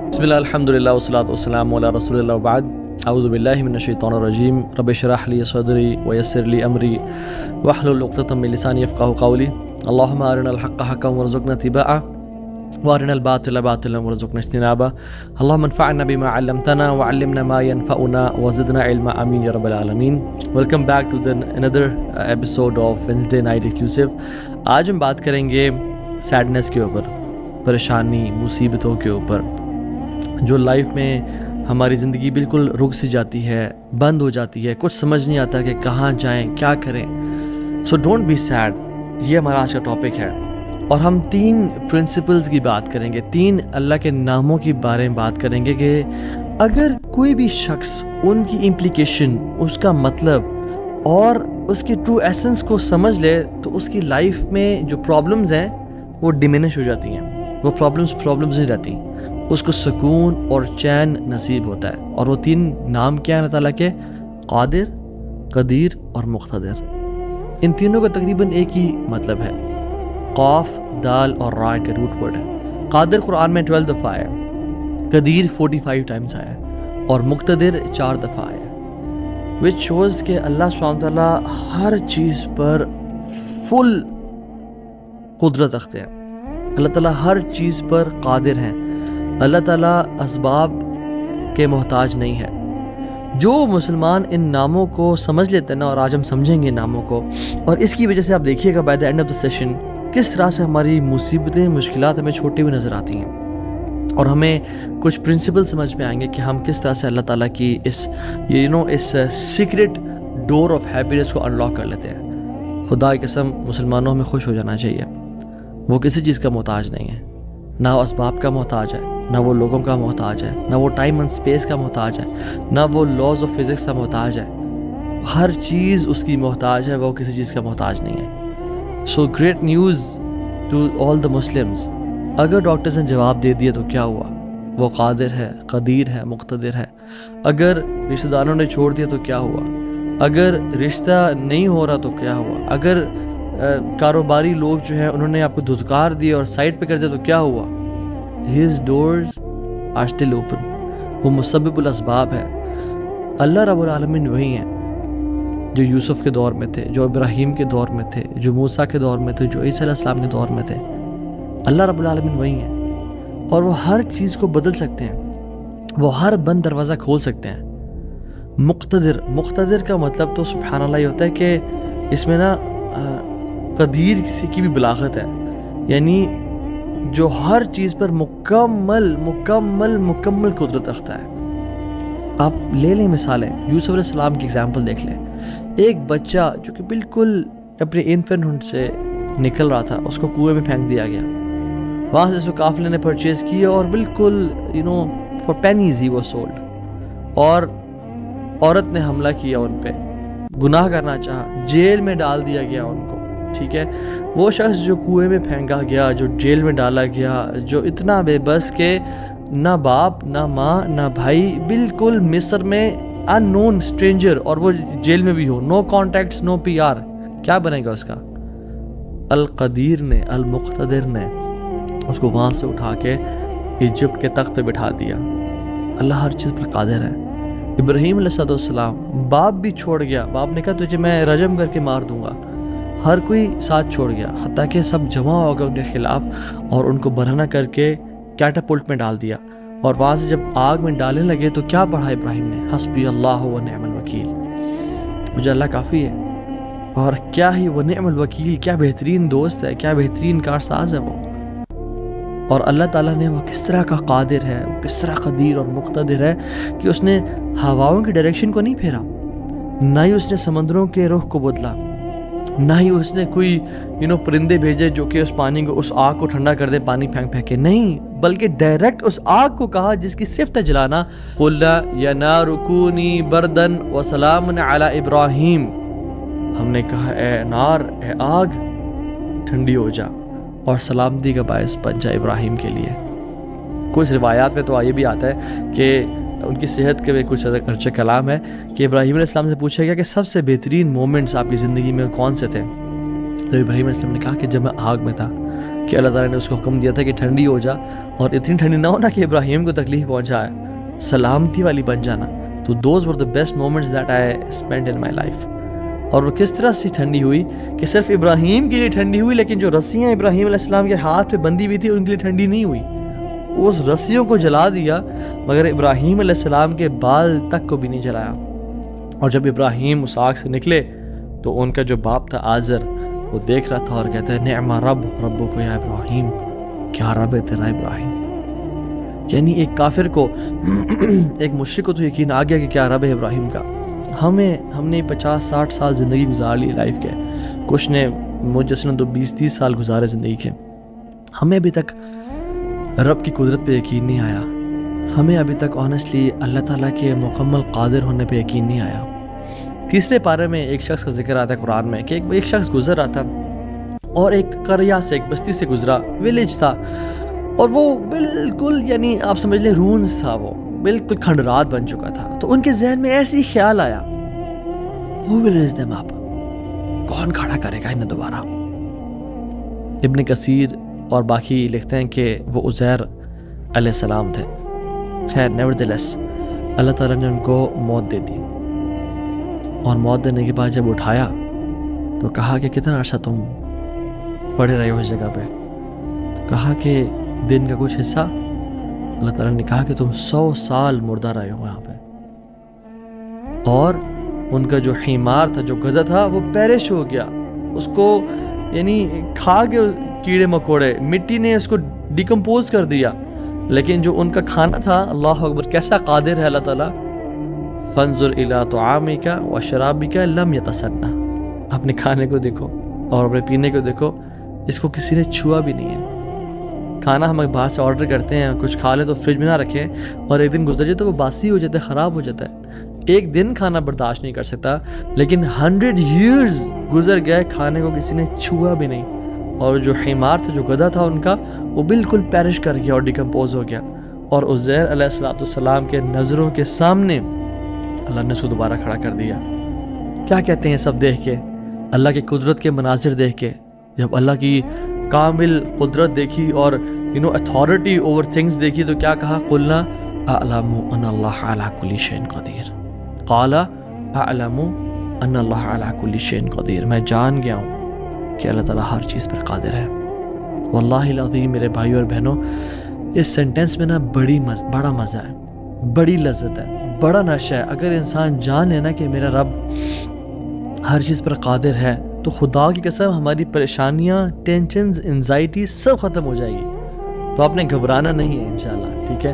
بسم اللہ الحمد للہ والصلاۃ والسلام علی رسول اللہ وبعد اعوذ باللہ من الشیطان الرجیم رب اشرح لی صدری ویسر لی امری واحلل عقدۃ من لسانی یفقہوا قولی اللہم ارنا الحق حقا وارزقنا اتباعہ وارنا الباطل باطلا وارزقنا اجتنابہ اللہم انفعنا بما علمتنا وعلمنا ما ينفعنا وزدنا علما آمین یا رب العالمین. Welcome back to another episode of Wednesday Night Exclusive. آج ہم بات کریں گے سیڈنس کے اوپر، پریشانی، مصیبتوں کے اوپر جو لائف میں ہماری زندگی بالکل رک سی جاتی ہے، بند ہو جاتی ہے، کچھ سمجھ نہیں آتا کہ کہاں جائیں، کیا کریں. سو ڈونٹ بی سیڈ، یہ ہمارا آج کا ٹاپک ہے. اور ہم 3 پرنسپلز کی بات کریں گے، 3 اللہ کے ناموں کے بارے میں بات کریں گے کہ اگر کوئی بھی شخص ان کی امپلیکیشن، اس کا مطلب اور اس کی ٹرو ایسنس کو سمجھ لے تو اس کی لائف میں جو پرابلمز ہیں وہ ڈیمینش ہو جاتی ہیں. وہ پرابلمز نہیں رہتی، اس کو سکون اور چین نصیب ہوتا ہے. اور وہ 3 نام کیا ہیں اللہ تعالیٰ کے؟ قادر، قدیر اور مقتدر. ان تینوں کا تقریباً ایک ہی مطلب ہے. قاف، دال اور را کا روٹ ورڈ ہے. قادر قرآن میں 12 دفعہ آیا، قدیر 45 ٹائمز آیا اور مقتدر 4 دفعہ آیا. وچ شوز کہ اللہ سبحانہ وتعالیٰ ہر چیز پر فل قدرت رکھتے ہیں. اللہ تعالیٰ ہر چیز پر قادر ہیں. اللہ تعالیٰ اسباب کے محتاج نہیں ہے. جو مسلمان ان ناموں کو سمجھ لیتے ہیں نا، اور آج ہم سمجھیں گے ناموں کو، اور اس کی وجہ سے آپ دیکھیے گا by the end of the session کس طرح سے ہماری مصیبتیں، مشکلات ہمیں چھوٹی ہوئی نظر آتی ہیں، اور ہمیں کچھ پرنسپل سمجھ میں آئیں گے کہ ہم کس طرح سے اللہ تعالیٰ کی اس سیکرٹ ڈور آف ہیپینس کو انلاک کر لیتے ہیں. خدا کی قسم مسلمانوں ہمیں خوش ہو جانا چاہیے. وہ کسی چیز کا محتاج نہیں ہے، نہ وہ اسباب کا محتاج ہے، نہ وہ لوگوں کا محتاج ہے، نہ وہ ٹائم اینڈ اسپیس کا محتاج ہے، نہ وہ لاز آف فزکس کا محتاج ہے. ہر چیز اس کی محتاج ہے، وہ کسی چیز کا محتاج نہیں ہے. So great news to all the Muslims. اگر ڈاکٹرز نے جواب دے دیا تو کیا ہوا؟ وہ قادر ہے، قدیر ہے، مقتدر ہے. اگر رشتہ داروں نے چھوڑ دیا تو کیا ہوا؟ اگر رشتہ نہیں ہو رہا تو کیا ہوا؟ اگر کاروباری لوگ جو ہیں انہوں نے آپ کو دھتکار دیا اور سائڈ پہ کر دیا تو کیا ہوا؟ His doors are still open. وہ مسبب الاسباب ہے. اللہ رب العالمین وہی ہیں جو یوسف کے دور میں تھے، جو ابراہیم کے دور میں تھے، جو موسیٰ کے دور میں تھے، جو عیسیٰ علیہ السلام کے دور میں تھے. اللہ رب العالمین وہی ہیں، اور وہ ہر چیز کو بدل سکتے ہیں، وہ ہر بند دروازہ کھول سکتے ہیں. مقتدر کا مطلب تو سبحان اللہ یہ ہوتا ہے کہ اس میں نا قدیر کی بھی بلاغت ہے، یعنی جو ہر چیز پر مکمل قدرت رکھتا ہے. آپ لے لیں مثالیں، یوسف علیہ السلام کی ایگزامپل دیکھ لیں. ایک بچہ جو کہ بالکل اپنے انفینٹ سے نکل رہا تھا، اس کو کنویں میں پھینک دیا گیا. وہاں سے اس کو قافلے نے پرچیز کیا اور بالکل for pennies he was sold. اور عورت نے حملہ کیا ان پہ، گناہ کرنا چاہا، جیل میں ڈال دیا گیا ان کو. ٹھیک ہے، وہ شخص جو کنویں میں پھینکا گیا، جو جیل میں ڈالا گیا، جو اتنا بے بس کہ نہ باپ، نہ ماں، نہ بھائی، بالکل مصر میں ان نون اسٹرینجر، اور وہ جیل میں بھی ہو، نو کانٹیکٹس، نو پی آر، کیا بنے گا اس کا؟ القدیر نے، المقتدر نے اس کو وہاں سے اٹھا کے ایجپٹ کے تخت پہ بٹھا دیا. اللہ ہر چیز پر قادر ہے. ابراہیم علیہ السلام باپ بھی چھوڑ گیا، باپ نے کہا تجھے میں رجم کر کے مار دوں گا. ہر کوئی ساتھ چھوڑ گیا، حتیٰ کہ سب جمع ہو گئے ان کے خلاف اور ان کو برہنہ کر کے کیٹاپلٹ میں ڈال دیا. اور وہاں سے جب آگ میں ڈالنے لگے تو کیا پڑھا ابراہیم نے؟ حسبی اللہ و نعم الوکیل، مجھے اللہ کافی ہے. اور کیا ہی وہ نعم الوکیل، کیا بہترین دوست ہے، کیا بہترین کارساز ہے وہ. اور اللہ تعالیٰ نے وہ کس طرح کا قادر ہے، وہ کس طرح قدیر اور مقتدر ہے کہ اس نے ہواؤں کی ڈائریکشن کو نہیں پھیرا، نہ ہی اس نے سمندروں کے رخ کو بدلا، نہ ہی اس نے کوئی پرندے بھیجے جو کہ اس پانی کو، اس آگ کو ٹھنڈا کر دیں پانی پھینک کے. نہیں، بلکہ ڈائریکٹ اس آگ کو کہا جس کی صفت ہے جلانا، قُلْ يَا نَارُ كُونِي بَرْدًا وَسَلَامٌ عَلَىٰ إِبْرَاهِيمَ. ہم نے کہا اے نار، اے آگ، ٹھنڈی ہو جا اور سلامتی کا باعث بن جا ابراہیم کے لیے. کچھ روایات میں تو یہ بھی آتا ہے کہ ان کی صحت کے کچھ ارچہ کلام ہے کہ ابراہیم علیہ السلام سے پوچھا گیا کہ سب سے بہترین مومنٹس آپ کی زندگی میں کون سے تھے؟ تو ابراہیم علیہ السلام نے کہا کہ جب میں آگ میں تھا، کہ اللہ تعالیٰ نے اس کو حکم دیا تھا کہ ٹھنڈی ہو جا، اور اتنی ٹھنڈی نہ ہونا کہ ابراہیم کو تکلیف پہنچائے، سلامتی والی بن جانا. تو those were the best moments that I spend in my life. اور وہ کس طرح سے ٹھنڈی ہوئی کہ صرف ابراہیم کے لیے ٹھنڈی ہوئی، لیکن جو رسیاں ابراہیم علیہ السلام کے ہاتھ پہ بندھی ہوئی تھی ان کے لیے ٹھنڈی نہیں ہوئی. اس رسیوں کو جلا دیا مگر ابراہیم علیہ السلام کے بال تک کو بھی نہیں جلایا. اور جب ابراہیم اس آگ سے نکلے تو ان کا جو باپ تھا آزر وہ دیکھ رہا تھا اور کہتا ہے نعم رب ربک یا ابراہیم، کیا رب ہے تیرا ابراہیم. یعنی ایک کافر کو ایک مشرک کو تو یقین آ گیا کہ کیا رب ہے ابراہیم کا. ہم نے 50-60 سال زندگی گزار لی لائف کے، کچھ نے مجھ جیسے تو 20-30 سال گزارے زندگی کے. ہمیں ابھی تک رب کی قدرت پہ یقین نہیں آیا، ہمیں ابھی تک آنیسٹلی اللہ تعالیٰ کے مکمل قادر ہونے پہ یقین نہیں آیا. تیسرے پارے میں ایک شخص کا ذکر آتا ہے قرآن میں کہ ایک شخص گزر رہا تھا اور ایک قریہ سے، ایک بستی سے گزرا، ویلیج تھا، اور وہ بالکل یعنی آپ سمجھ لیں رونز تھا، وہ بالکل کھنڈرات بن چکا تھا. تو ان کے ذہن میں ایسے ہی خیال آیا Who will raise them up؟ کون کھڑا کرے گا انہیں دوبارہ؟ ابن کثیر اور باقی لکھتے ہیں کہ وہ عزیر علیہ السلام تھے. خیر nevertheless اللہ تعالیٰ نے ان کو موت دے دی، اور موت دینے کے بعد جب اٹھایا تو کہا کہ کتنا عرصہ تم پڑے رہے ہو اس جگہ پہ؟ تو کہا کہ دن کا کچھ حصہ. اللہ تعالیٰ نے کہا کہ تم 100 سال مردہ رہے ہو یہاں پہ. اور ان کا جو حمار تھا، جو گدھا تھا، وہ پیرش ہو گیا، اس کو یعنی کھا کے کیڑے مکوڑے، مٹی نے اس کو ڈیکمپوز کر دیا. لیکن جو ان کا کھانا تھا، اللہ اکبر کیسا قادر ہے اللہ تعالیٰ. فانظر الی طعامک وشرابک لم یتسنہ، اپنے کھانے کو دیکھو اور اپنے پینے کو دیکھو، اس کو کسی نے چھوا بھی نہیں ہے. کھانا ہم باہر سے آرڈر کرتے ہیں، کچھ کھا لیں تو فریج میں نہ رکھیں، اور ایک دن گزر جائے تو وہ باسی ہو جاتا ہے، خراب ہو جاتا ہے. ایک دن کھانا برداشت نہیں کر سکتا، لیکن 100 years گزر گئے، کھانے کو کسی نے چھوا بھی نہیں. اور جو حمار تھا، جو گدھا تھا ان کا، وہ بالکل پیرش کر گیا اور ڈیکمپوز ہو گیا. اور عزیر علیہ السلام کے نظروں کے سامنے اللہ نے اس کو دوبارہ کھڑا کر دیا. کیا کہتے ہیں سب دیکھ کے، اللہ کی قدرت کے مناظر دیکھ کے، جب اللہ کی کامل قدرت دیکھی اور اتھارٹی اوور تھنگس دیکھی تو کیا کہا؟ قلنا اعلم ان اللہ علی کل شیء قدیر. قال اعلم ان اللہ علی کل شیء قدیر، میں جان گیا ہوں کہ اللہ تعالیٰ ہر چیز پر قادر ہے. واللہ العظیم میرے بھائیو اور بہنوں، اس سینٹنس میں نا بڑا مزہ ہے، بڑی لذت ہے، بڑا نشہ ہے. اگر انسان جان لینا کہ میرا رب ہر چیز پر قادر ہے تو خدا کی قسم ہماری پریشانیاں، ٹینشنز، انزائٹی سب ختم ہو جائے گی. تو آپ نے گھبرانا نہیں ہے انشاءاللہ، ٹھیک ہے.